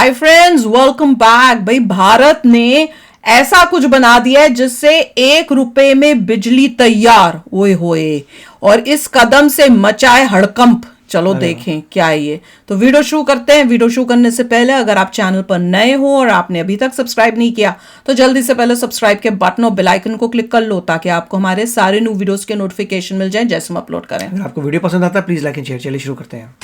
Hi friends, welcome back. भाई भारत ने ऐसा कुछ बना दिया है जिससे 1 रुपए में बिजली तैयार। ओए होए, और इस कदम से मचाए हड़कंप। चलो देखें क्या है ये। तो वीडियो शुरू करते हैं। वीडियो शुरू करने से पहले अगर आप चैनल पर नए हो और आपने अभी तक सब्सक्राइब नहीं किया तो जल्दी से पहले सब्सक्राइब के बटन और बेल आइकन को क्लिक कर लो ताकि आपको हमारे सारे न्यू वीडियोस के नोटिफिकेशन मिल जाएं जैसे हम अपलोड करें। अगर आपको वीडियो पसंद आता है प्लीज लाइक एंड शेयर। चलिए शुरू करते हैं।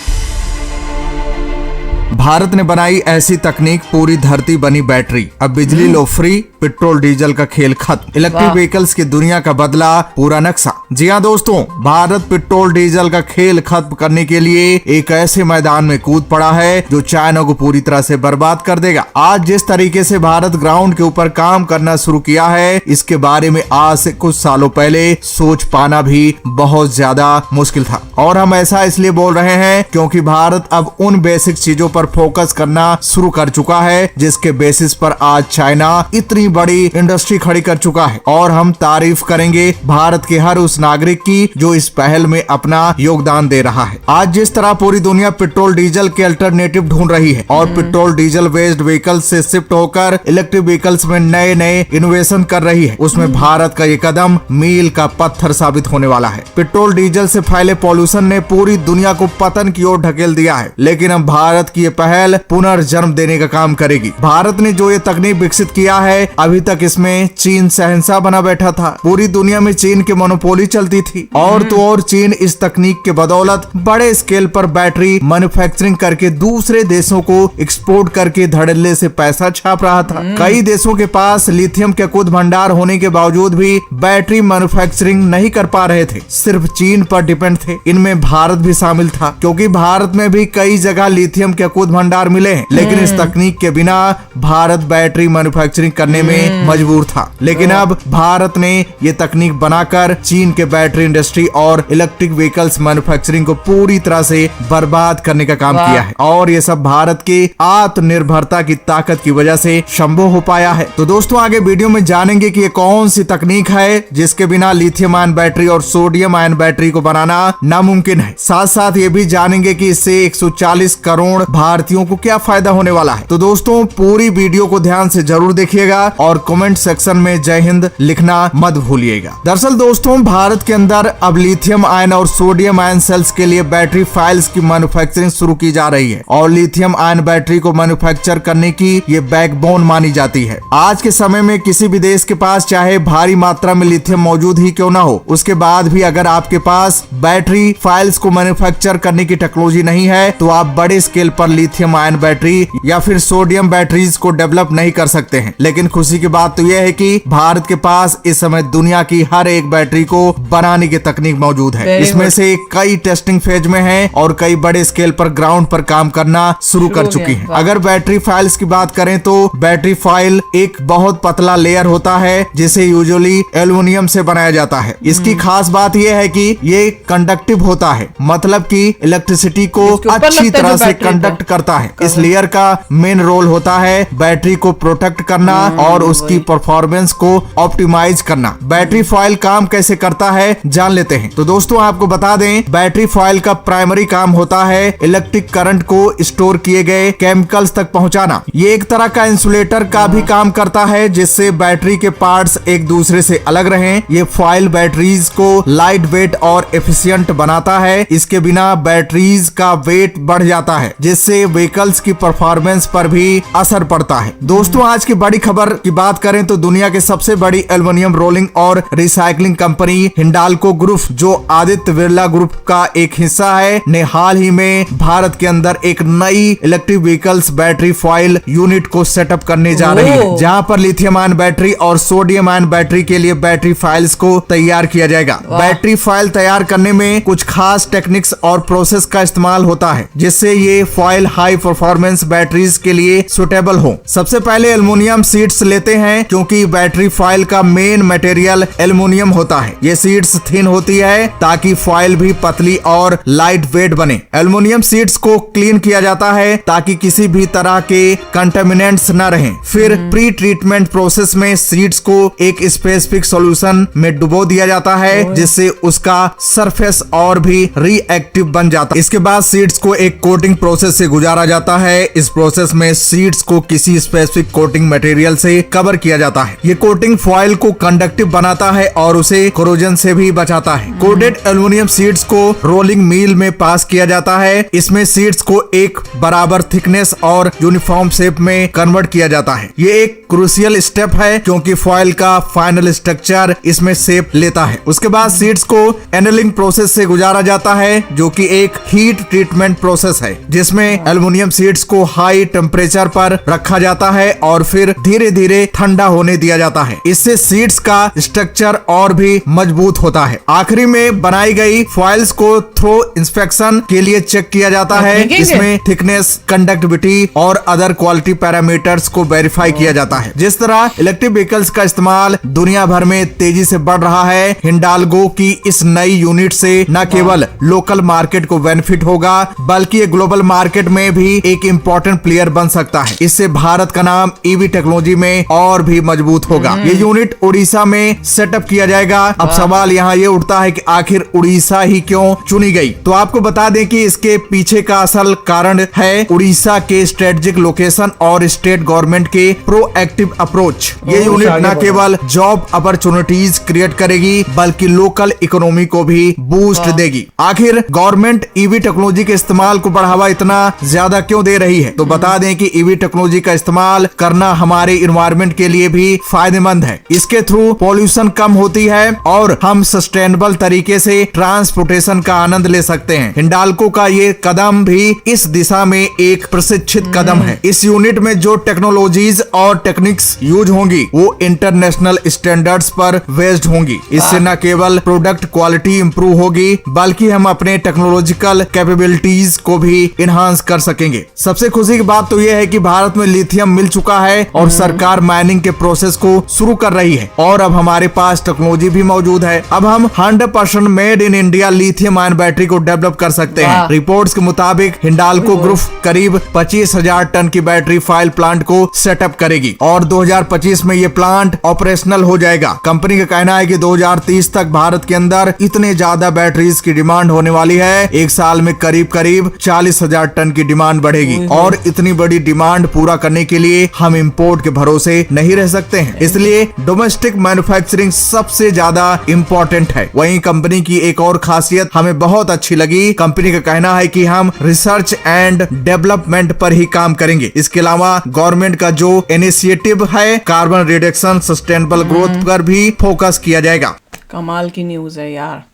भारत ने बनाई ऐसी तकनीक, पूरी धरती बनी बैटरी। अब बिजली लो फ्री, पेट्रोल डीजल का खेल खत्म। इलेक्ट्रिक व्हीकल्स की दुनिया का बदला पूरा नक्शा। जी हाँ दोस्तों, भारत पेट्रोल डीजल का खेल खत्म करने के लिए एक ऐसे मैदान में कूद पड़ा है जो चाइना को पूरी तरह से बर्बाद कर देगा। आज जिस तरीके से भारत ग्राउंड के ऊपर काम करना शुरू किया है, इसके बारे में आज से कुछ सालों पहले सोच पाना भी बहुत ज्यादा मुश्किल था। और हम ऐसा इसलिए बोल रहे हैं क्योंकि भारत अब उन बेसिक चीजों पर फोकस करना शुरू कर चुका है जिसके बेसिस पर आज चाइना इतनी बड़ी इंडस्ट्री खड़ी कर चुका है। और हम तारीफ करेंगे भारत के हर उस नागरिक की जो इस पहल में अपना योगदान दे रहा है। आज जिस तरह पूरी दुनिया पेट्रोल डीजल के अल्टरनेटिव ढूंढ रही है और पेट्रोल डीजल बेस्ड व्हीकल से शिफ्ट होकर इलेक्ट्रिक व्हीकल्स में नए नए इनोवेशन कर रही है, उसमें भारत का ये कदम मील का पत्थर साबित होने वाला है। पेट्रोल डीजल से फैले पॉल्यूशन ने पूरी दुनिया को पतन की ओर ढकेल दिया है, लेकिन अब भारत की ये पहल पुनर्जन्म देने का काम करेगी। भारत ने जो ये तकनीक विकसित किया है, अभी तक इसमें चीन शहंशाह बना बैठा था। पूरी दुनिया में चीन की मोनोपोली चलती थी और तो और चीन इस तकनीक के बदौलत बड़े स्केल पर बैटरी मैन्युफैक्चरिंग करके दूसरे देशों को एक्सपोर्ट करके धड़ल्ले से पैसा छाप रहा था। कई देशों के पास लिथियम के कुछ भंडार होने के बावजूद भी बैटरी मैन्युफैक्चरिंग नहीं कर पा रहे थे, सिर्फ चीन पर डिपेंड थे। इनमें भारत भी शामिल था क्योंकि भारत में भी कई जगह लिथियम के कुछ भंडार मिले हैं, लेकिन इस तकनीक के बिना भारत बैटरी मैन्युफैक्चरिंग करने में मजबूर था। लेकिन अब भारत ने ये तकनीक बनाकर चीन के बैटरी इंडस्ट्री और इलेक्ट्रिक व्हीकल्स मैन्युफैक्चरिंग को पूरी तरह से बर्बाद करने का काम किया है। और ये सब भारत की आत्मनिर्भरता की ताकत की वजह से संभव हो पाया है। तो दोस्तों, आगे वीडियो में जानेंगे कि ये कौन सी तकनीक है जिसके बिना लिथियम आयन बैटरी और सोडियम आयन बैटरी को बनाना नामुमकिन है। साथ साथ ये भी जानेंगे कि इससे 140 करोड़ भारतीयों को क्या फायदा होने वाला है। तो दोस्तों, पूरी वीडियो को ध्यान से जरूर देखिएगा और कमेंट सेक्शन में जय हिंद लिखना मत भूलिएगा। दरअसल दोस्तों, भारत के अंदर अब लिथियम आयन और सोडियम आयन सेल्स के लिए बैटरी फाइल्स की मैन्युफैक्चरिंग शुरू की जा रही है और लिथियम आयन बैटरी को मैन्युफैक्चर करने की ये बैकबोन मानी जाती है। आज के समय में किसी भी देश के पास चाहे भारी मात्रा में लिथियम मौजूद ही क्यों ना हो, उसके बाद भी अगर आपके पास बैटरी फाइल्स को मैन्युफैक्चर करने की टेक्नोलॉजी नहीं है तो आप बड़े स्केल पर लिथियम आयन बैटरी या फिर सोडियम बैटरीज को डेवलप नहीं कर सकते हैं। लेकिन खुशी की बात तो यह है कि भारत के पास इस समय दुनिया की हर एक बैटरी को बनाने की तकनीक मौजूद है। इसमें से कई टेस्टिंग फेज में हैं और कई बड़े स्केल पर ग्राउंड पर काम करना शुरू कर चुकी हैं। अगर बैटरी फाइल्स की बात करें तो बैटरी फाइल एक बहुत पतला लेयर होता है जिसे यूजुअली एल्युमिनियम से बनाया जाता है। इसकी खास बात यह है कि ये कंडक्टिव होता है, मतलब कि इलेक्ट्रिसिटी को अच्छी तरह से कंडक्ट करता है। इस लेयर का मेन रोल होता है बैटरी को प्रोटेक्ट करना और उसकी परफॉर्मेंस को ऑप्टिमाइज करना। बैटरी फॉयल काम कैसे करता है जान लेते हैं। तो दोस्तों, आपको बता दें, बैटरी फॉयल का प्राइमरी काम होता है इलेक्ट्रिक करंट को स्टोर किए गए केमिकल्स तक पहुंचाना। ये एक तरह का इंसुलेटर का भी काम करता है जिससे बैटरी के पार्ट्स एक दूसरे से अलग रहें। ये फॉयल बैटरीज को लाइट वेट और एफिशिएंट बनाता है। इसके बिना बैटरीज का वेट बढ़ जाता है जिससे व्हीकल्स की परफॉर्मेंस पर भी असर पड़ता है। दोस्तों, आज की बड़ी खबर की बात करें तो दुनिया के सबसे बड़ी एल्युमिनियम रोलिंग और रिसाइकलिंग कंपनी हिंडाल्को ग्रुप, जो आदित्य बिरला ग्रुप का एक हिस्सा है, ने हाल ही में भारत के अंदर एक नई electric vehicles battery foil unit को सेटअप करने जा रही है, जहां पर लिथियम आयन बैटरी और सोडियम आयन बैटरी के लिए बैटरी फाइल्स को तैयार किया जाएगा। बैटरी फाइल तैयार करने में कुछ खास टेक्निक्स और प्रोसेस का इस्तेमाल होता है जिससे ये फॉयल हाई परफॉर्मेंस बैटरीज के लिए सुटेबल हो। सबसे पहले एल्युमिनियम शीट्स लेते हैं क्योंकि बैटरी फॉयल का मेन मटेरियल एल्युमिनियम होता है। ये शीट्स थिन होती है ताकि फॉयल भी पतली और लाइट वेट बने। एल्युमिनियम शीट्स को क्लीन किया जाता है ताकि किसी भी तरह के कंटेमिनेंट्स न रहें। फिर प्री ट्रीटमेंट प्रोसेस में शीट्स को एक स्पेसिफिक सॉल्यूशन में डुबो दिया जाता है जिससे उसका सरफेस और भी रिएक्टिव बन जाता है। इसके बाद शीट्स को एक कोटिंग प्रोसेस से गुजारा जाता है। इस प्रोसेस में सीड्स को किसी स्पेसिफिक कोटिंग मटेरियल से कवर किया जाता है। ये कोटिंग फॉइल को कंडक्टिव बनाता है और उसे कोरोजन से भी बचाता है। कोटेड एल्युमिनियम सीड्स को रोलिंग मिल में पास किया जाता है। इसमें सीड्स को एक बराबर थिकनेस और यूनिफॉर्म शेप में कन्वर्ट किया जाता है। ये एक क्रूशियल स्टेप है क्योंकि फॉइल का फाइनल स्ट्रक्चर इसमें शेप लेता है। उसके बाद सीड्स को एनलिंग प्रोसेस से गुजारा जाता है जो कि एक हीट ट्रीटमेंट प्रोसेस है जिसमें एल्युमिनियम सीड्स को हाई टेम्परेचर पर रखा जाता है और फिर धीरे धीरे ठंडा होने दिया जाता है। इससे सीड्स का स्ट्रक्चर और भी मजबूत होता है। आखिरी में बनाई गई फॉइल्स को थ्रो इंस्पेक्शन के लिए चेक किया जाता है। इसमें थिकनेस, कंडक्टिविटी और अदर क्वालिटी पैरामीटर्स को वेरीफाई किया जाता है। जिस तरह इलेक्ट्रिक व्हीकल्स का इस्तेमाल दुनिया भर में तेजी से बढ़ रहा है, हिंडाल्गो की इस नई यूनिट से न केवल लोकल मार्केट को बेनिफिट होगा बल्कि ये ग्लोबल मार्केट में भी एक इम्पोर्टेंट प्लेयर बन सकता है। इससे भारत का नाम ईवी टेक्नोलॉजी में और भी मजबूत होगा। ये यूनिट उड़ीसा में सेटअप किया जाएगा। अब सवाल यहाँ ये उठता है कि आखिर उड़ीसा ही क्यों चुनी गई? तो आपको बता दें कि इसके पीछे का असल कारण है उड़ीसा के स्ट्रेटेजिक लोकेशन और स्टेट गवर्नमेंट के प्रोएक्टिव अप्रोच। ये यूनिट न केवल जॉब अपॉर्चुनिटीज क्रिएट करेगी बल्कि लोकल इकोनॉमी को भी बूस्ट देगी। आखिर गवर्नमेंट ईवी टेक्नोलॉजी के इस्तेमाल को बढ़ावा इतना ज्यादा क्यों दे रही है? तो बता दें कि ईवी टेक्नोलॉजी का इस्तेमाल करना हमारे इन्वायरमेंट के लिए भी फायदेमंद है। इसके थ्रू पॉल्यूशन कम होती है और हम सस्टेनेबल तरीके से ट्रांसपोर्टेशन का आनंद ले सकते हैं। हिंडाल्को का ये कदम भी इस दिशा में एक प्रशिक्षित कदम है। इस यूनिट में जो टेक्नोलॉजीज और टेक्निक्स यूज होंगी वो इंटरनेशनल स्टैंडर्ड्स पर बेस्ड होंगी। इससे न केवल प्रोडक्ट क्वालिटी इंप्रूव होगी बल्कि हम अपने टेक्नोलॉजिकल कैपेबिलिटीज को भी इनहांस कर सकेंगे। सबसे खुशी की बात तो यह है कि भारत में लिथियम मिल चुका है और सरकार माइनिंग के प्रोसेस को शुरू कर रही है और अब हमारे पास टेक्नोलॉजी भी मौजूद है। अब हम 100% made in India lithium ion battery को डेवलप कर सकते हैं। रिपोर्ट्स के मुताबिक हिंडाल्को ग्रुप करीब 25,000 टन की बैटरी फाइल प्लांट को सेटअप करेगी और 2025 में ये प्लांट ऑपरेशनल हो जाएगा। कंपनी का कहना है कि 2030 तक भारत के अंदर इतने ज्यादा बैटरीज की डिमांड होने वाली है, एक साल में करीब 40,000 टन की डिमांड बढ़ेगी और इतनी बड़ी डिमांड पूरा करने के लिए हम इंपोर्ट के भरोसे नहीं रह सकते हैं। इसलिए डोमेस्टिक मैन्युफैक्चरिंग सबसे ज्यादा इम्पोर्टेंट है। वहीं कंपनी की एक और खासियत हमें बहुत अच्छी लगी। कंपनी का कहना है कि हम रिसर्च एंड डेवलपमेंट पर ही काम करेंगे। इसके अलावा गवर्नमेंट का जो इनिशिएटिव है कार्बन रिडक्शन, सस्टेनेबल ग्रोथ पर भी फोकस किया जाएगा। कमाल की न्यूज है यार।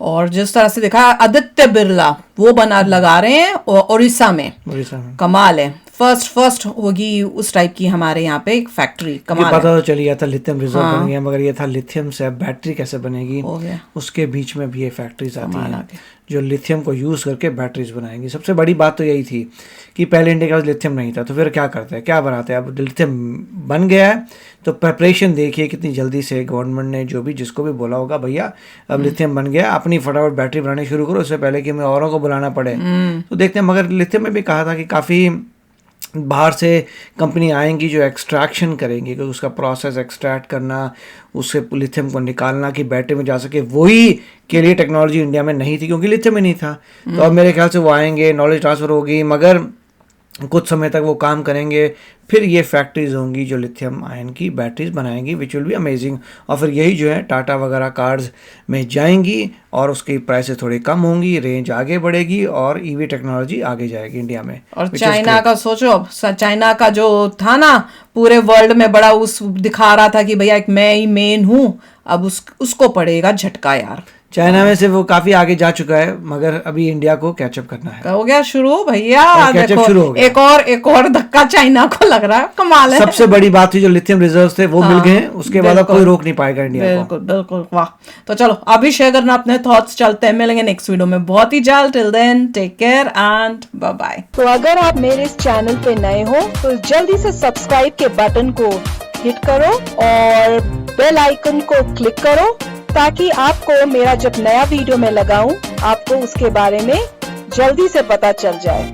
और जिस तरह से देखा आदित्य बिरला वो बना लगा रहे हैं उड़ीसा में। कमाल है। फर्स्ट होगी उस टाइप की हमारे यहाँ पे एक फैक्ट्री। कमाल पता तो चल गया था लिथियम रिजर्व बन गया, मगर ये था लिथियम से अब बैटरी कैसे बनेगी उसके बीच में भी ये फैक्ट्रीज आती हैं जो लिथियम को यूज करके बैटरीज बनाएंगी। सबसे बड़ी बात तो यही थी कि पहले इंडिया के पास लिथियम नहीं था तो फिर क्या करते हैं, क्या बनाते हैं। अब लिथियम बन गया है तो प्रेपरेशन देखिए कितनी जल्दी से गवर्नमेंट ने जो भी जिसको भी बोला होगा भैया अब लिथियम बन गया, अपनी फटाफट बैटरी बनानी शुरू करो इससे पहले कि हमें औरों को बुलाना पड़े। तो देखते हैं। मगर लिथियम में भी कहा था कि काफ़ी बाहर से कंपनी आएंगी जो एक्सट्रैक्शन करेंगी, क्योंकि उसका प्रोसेस एक्सट्रैक्ट करना, उससे लिथियम को निकालना कि बैटरी में जा सके, वही के लिए टेक्नोलॉजी इंडिया में नहीं थी क्योंकि लिथियम में नहीं था। तो अब मेरे ख्याल से वो आएंगे, नॉलेज ट्रांसफ़र होगी, मगर कुछ समय तक वो काम करेंगे, फिर ये फैक्ट्रीज होंगी जो लिथियम आयन की बैटरीज बनाएंगी विच विल बी अमेजिंग। और फिर यही जो है टाटा वगैरह कार्स में जाएंगी और उसकी प्राइसेस थोड़ी कम होंगी, रेंज आगे बढ़ेगी और ईवी टेक्नोलॉजी आगे जाएगी इंडिया में। और चाइना का सोचो, चाइना का जो था ना पूरे वर्ल्ड में बड़ा उस दिखा रहा था कि भैया एक मैं ही मेन हूँ, अब उसको पड़ेगा झटका यार। चाइना में से वो काफी आगे जा चुका है मगर अभी इंडिया को कैचअप करना है। हो गया शुरू भैया, कैचअप शुरू हो गया। एक और धक्का चाइना को लग रहा है। कमाल है। सबसे बड़ी बात थी जो लिथियम रिजर्व थे वो मिल गए, उसके बाद कोई रोक नहीं पाएगा इंडिया को। बिल्कुल वाह। तो चलो अभी शेयर करना अपने थॉट्स, चलते हैं, मिलेंगे नेक्स्ट वीडियो में बहुत ही जल्द। Till then take care and bye bye. तो अगर आप मेरे इस चैनल पे नए हो तो जल्दी से सब्सक्राइब के बटन को हिट करो और बेल आइकन को क्लिक करो ताकि आपको मेरा जब नया वीडियो मैं लगाऊं आपको उसके बारे में जल्दी से पता चल जाए।